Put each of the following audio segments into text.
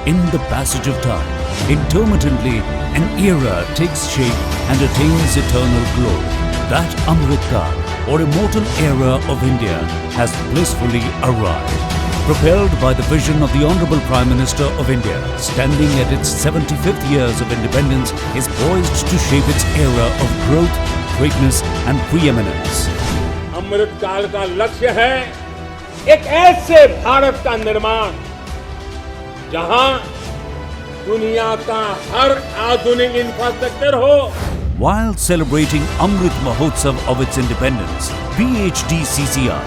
In the passage of time, intermittently, an era takes shape and attains eternal glory. That Amrit Kal, or immortal era of India, has blissfully arrived. Propelled by the vision of the Honorable Prime Minister of India, standing at its 75th years of independence, is poised to shape its era of growth, greatness and preeminence. अमृत काल का लक्ष्य है एक ऐसे भारत का निर्माण जहां दुनिया का हर आधुनिक इंफ्रास्ट्रक्चर हो. While celebrating Amrit Mahotsav of its independence, PHDCCI,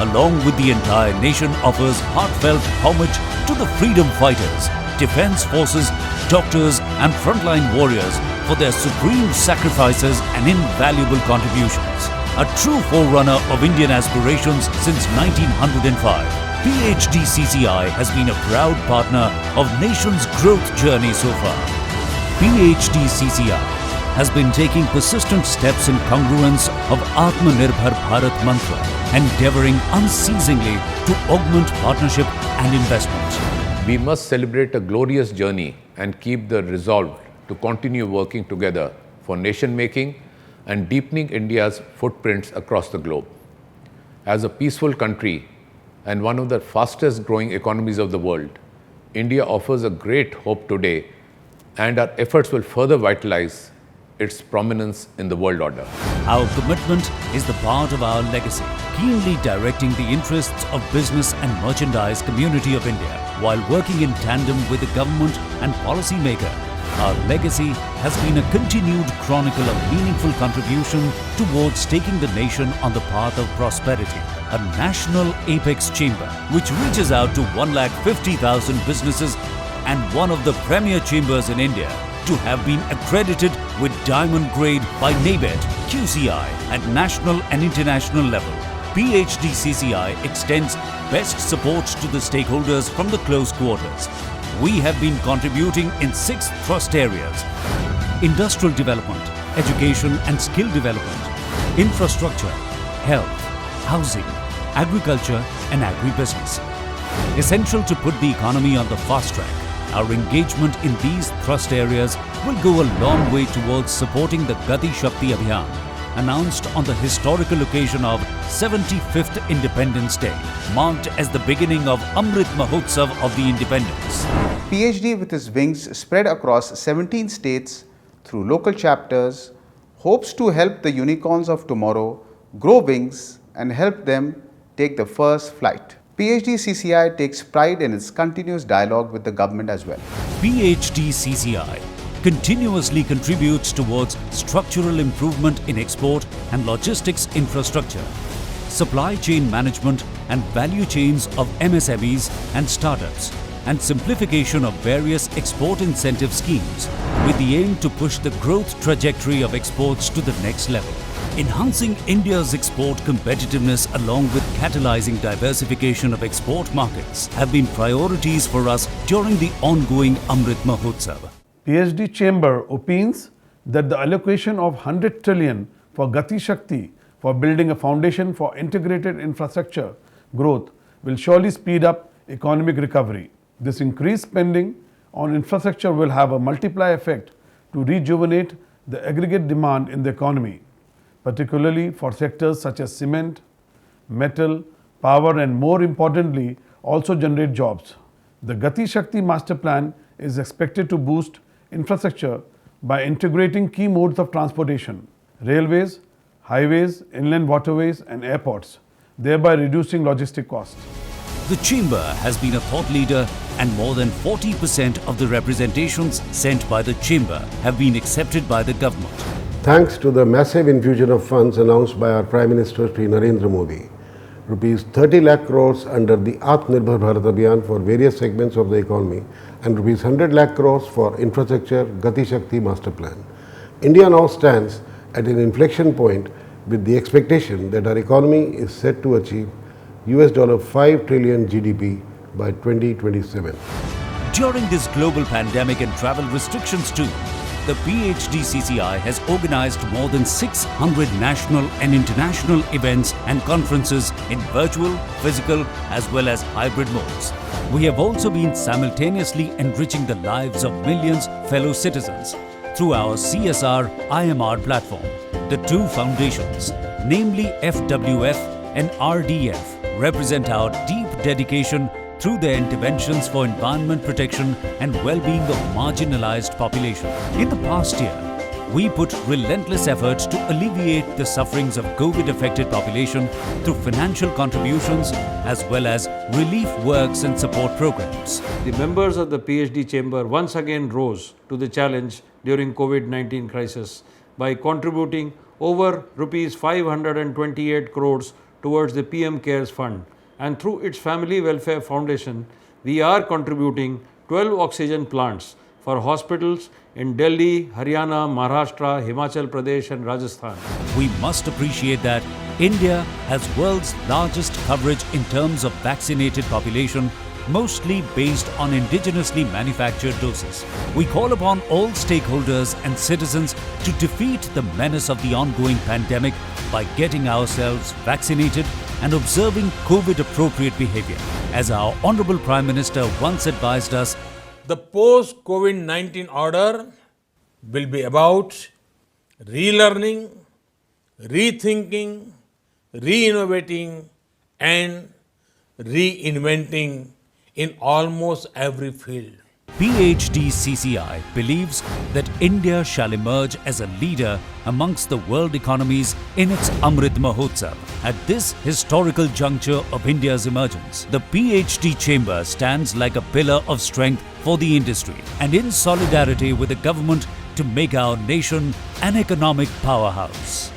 along with the entire nation, offers heartfelt homage to the freedom fighters, defense forces, doctors and frontline warriors for their supreme sacrifices and invaluable contributions. A true forerunner of Indian aspirations since 1905, PHDCCI has been a proud partner of nation's growth journey so far. PHDCCI has been taking persistent steps in congruence of Atmanirbhar Bharat mantra, endeavoring unceasingly to augment partnership and investment. We must celebrate a glorious journey and keep the resolve to continue working together for nation-making and deepening India's footprints across the globe. As a peaceful country and one of the fastest growing economies of the world, India offers a great hope today, and our efforts will further vitalize its prominence in the world order. Our commitment is the part of our legacy, keenly directing the interests of business and merchandise community of India while working in tandem with the government and policymaker. Our legacy has been a continued chronicle of meaningful contribution towards taking the nation on the path of prosperity. A national apex chamber which reaches out to 150,000 businesses and one of the premier chambers in India to have been accredited with diamond grade by NABED QCI at national and international level. PHDCCI extends best support to the stakeholders from the close quarters. We have been contributing in 6 thrust areas: industrial development, education and skill development, infrastructure, health, housing, agriculture and agribusiness. Essential to put the economy on the fast track, our engagement in these thrust areas will go a long way towards supporting the Gati Shakti Abhiyan, announced on the historical occasion of 75th Independence Day, marked as the beginning of Amrit Mahotsav of the Independence. PhD, with its wings spread across 17 states through local chapters, hopes to help the unicorns of tomorrow grow wings and help them take the first flight. PHDCCI takes pride in its continuous dialogue with the government as well. PHDCCI continuously contributes towards structural improvement in export and logistics infrastructure, supply chain management and value chains of MSMEs and startups, and simplification of various export incentive schemes with the aim to push the growth trajectory of exports to the next level. Enhancing India's export competitiveness along with catalyzing diversification of export markets have been priorities for us during the ongoing Amrit Mahotsav. PhD Chamber opines that the allocation of 100 trillion for Gati Shakti for building a foundation for integrated infrastructure growth will surely speed up economic recovery. This increased spending on infrastructure will have a multiplier effect to rejuvenate the aggregate demand in the economy, particularly for sectors such as cement, metal, power and, more importantly, also generate jobs. The Gati Shakti Master Plan is expected to boost infrastructure by integrating key modes of transportation: railways, highways, inland waterways and airports, thereby reducing logistic costs. The Chamber has been a thought leader, and more than 40% of the representations sent by the Chamber have been accepted by the government. Thanks to the massive infusion of funds announced by our Prime Minister Shri Narendra Modi, Rupees 30 lakh crores under the Atmanirbhar Bharat Abhiyan for various segments of the economy and Rupees 100 lakh crores for infrastructure Gati Shakti Master Plan. India now stands at an inflection point with the expectation that our economy is set to achieve $5 trillion GDP by 2027. During this global pandemic and travel restrictions too, the PHDCCI has organized more than 600 national and international events and conferences in virtual, physical as well as hybrid modes. We have also been simultaneously enriching the lives of millions fellow citizens through our CSR IMR platform. The two foundations, namely FWF and RDF, represent our deep dedication through their interventions for environment protection and well-being of marginalized population. In the past year, we put relentless efforts to alleviate the sufferings of COVID-affected population through financial contributions as well as relief works and support programs. The members of the PhD chamber once again rose to the challenge during COVID-19 crisis by contributing over rupees 528 crores towards the PM CARES Fund, and through its Family Welfare Foundation, we are contributing 12 oxygen plants for hospitals in Delhi, Haryana, Maharashtra, Himachal Pradesh and Rajasthan. We must appreciate that India has world's largest coverage in terms of vaccinated population, mostly based on indigenously manufactured doses. We call upon all stakeholders and citizens to defeat the menace of the ongoing pandemic by getting ourselves vaccinated and observing COVID-appropriate behavior. As our Honorable Prime Minister once advised us, the post-COVID-19 order will be about relearning, rethinking, re-innovating and reinventing in almost every field. PHDCCI believes that India shall emerge as a leader amongst the world economies in its Amrit Mahotsav. At this historical juncture of India's emergence, the PhD chamber stands like a pillar of strength for the industry and in solidarity with the government to make our nation an economic powerhouse.